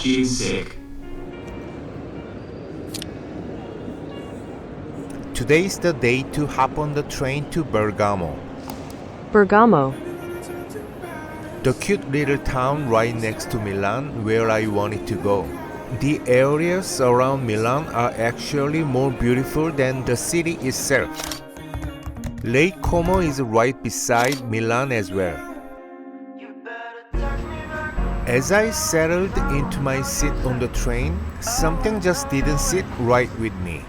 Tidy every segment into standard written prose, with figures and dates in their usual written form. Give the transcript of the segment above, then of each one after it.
gene sick. Today is the day to hop on the train to Bergamo, Bergamo. the cute little town right next to Milan where I wanted to go. The areas around Milan are actually more beautiful than the city itself. Lake Como is right beside Milan as well. As I settled into my seat on the train, something just didn't sit right with me.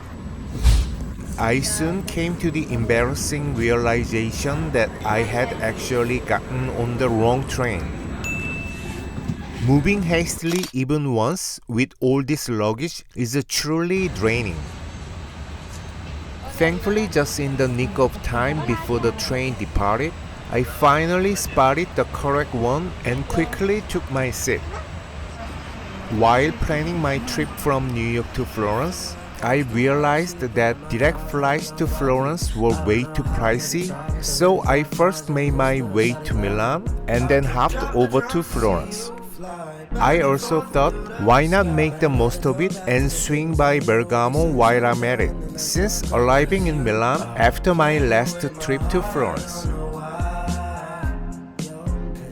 I soon came to the embarrassing realization that I had actually gotten on the wrong train. Moving hastily even once with all this luggage is truly draining. Thankfully, just in the nick of time before the train departed, I finally spotted the correct one and quickly took my seat. While planning my trip from New York to Florence, I realized that direct flights to Florence were way too pricey, so I first made my way to Milan and then hopped over to Florence. I also thought, why not make the most of it and swing by Bergamo while I'm at it, since arriving in Milan after my last trip to Florence.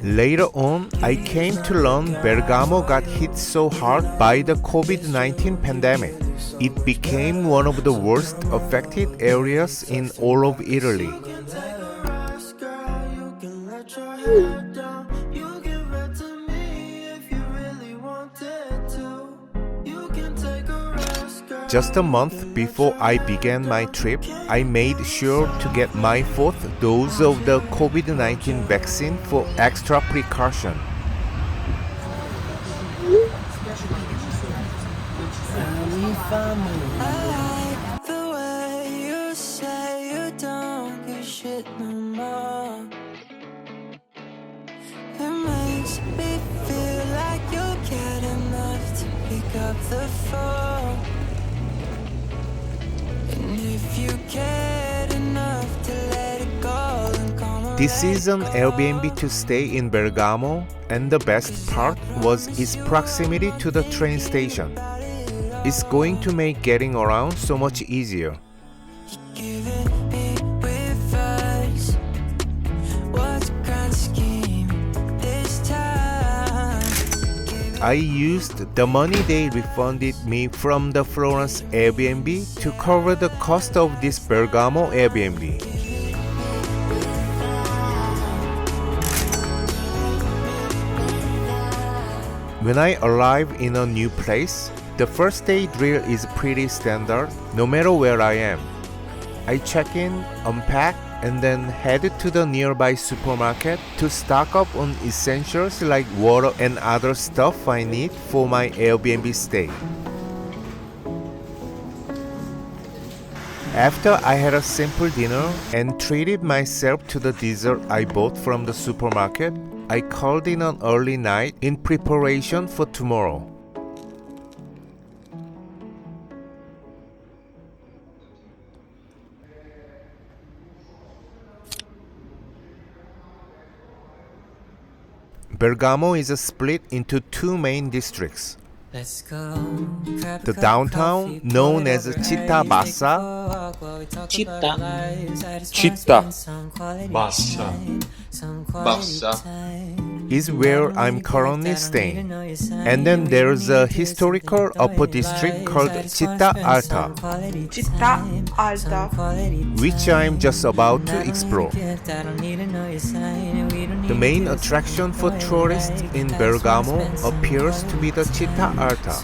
Later on, I came to learn Bergamo got hit so hard by the COVID-19 pandemic. It became one of the worst affected areas in all of Italy. Just a month before I began my trip, I made sure to get my fourth dose of the COVID-19 vaccine for extra precaution. This is an Airbnb to stay in Bergamo, and the best part was its proximity to the train station. It's going to make getting around so much easier. I used the money they refunded me from the Florence Airbnb to cover the cost of this Bergamo Airbnb. When I arrive in a new place, the first day drill is pretty standard, no matter where I am. I check in, unpack, and then head to the nearby supermarket to stock up on essentials like water and other stuff I need for my Airbnb stay. After I had a simple dinner and treated myself to the dessert I bought from the supermarket, I called in an early night in preparation for tomorrow. Bergamo is split into two main districts. The downtown, known as Citta Bassa, Citta, Bassa. is where I'm currently staying. And then there's a historical upper district called Citta Alta, Città Alta. which I'm just about to explore. The main attraction for tourists in Bergamo appears to be the Citta Alta.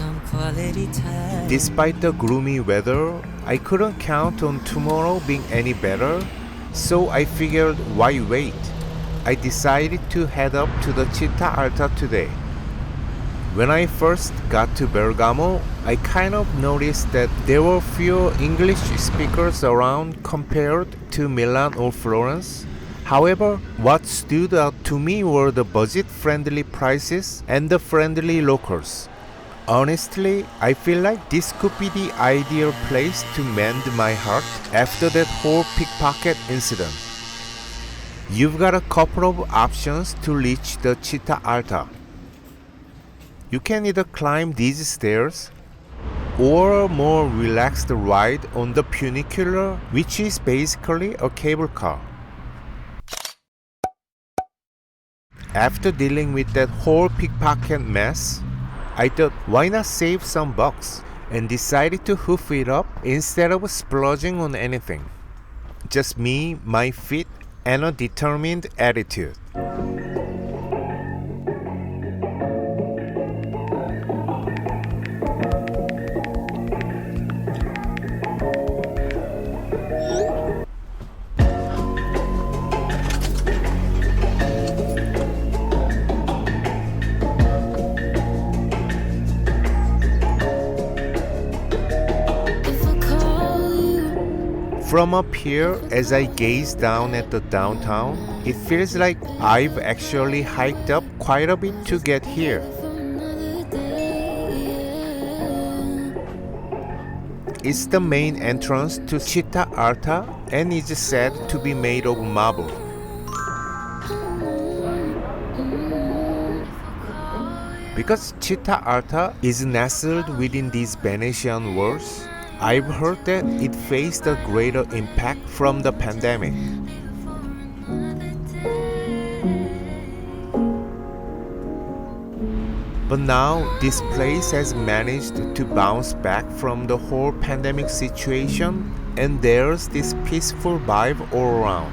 Despite the gloomy weather, I couldn't count on tomorrow being any better, so I figured, why wait? I decided to head up to the Citta Alta today. When I first got to Bergamo, I kind of noticed that there were fewer English speakers around compared to Milan or Florence. However, what stood out to me were the budget-friendly prices and the friendly locals. Honestly, I feel like this could be the ideal place to mend my heart after that whole pickpocket incident. You've got a couple of options to reach the Citta Alta. You can either climb these stairs or a more relaxed ride on the funicular, which is basically a cable car. After dealing with that whole pickpocket mess, I thought why not save some bucks and decided to hoof it up instead of splurging on anything. Just me, my feet, and a determined attitude. From up here, as I gaze down at the downtown, it feels like I've actually hiked up quite a bit to get here. It's the main entrance to Citta Alta and is said to be made of marble. Because Citta Alta is nestled within these Venetian walls, I've heard that it faced a greater impact from the pandemic. But now this place has managed to bounce back from the whole pandemic situation, and there's this peaceful vibe all around.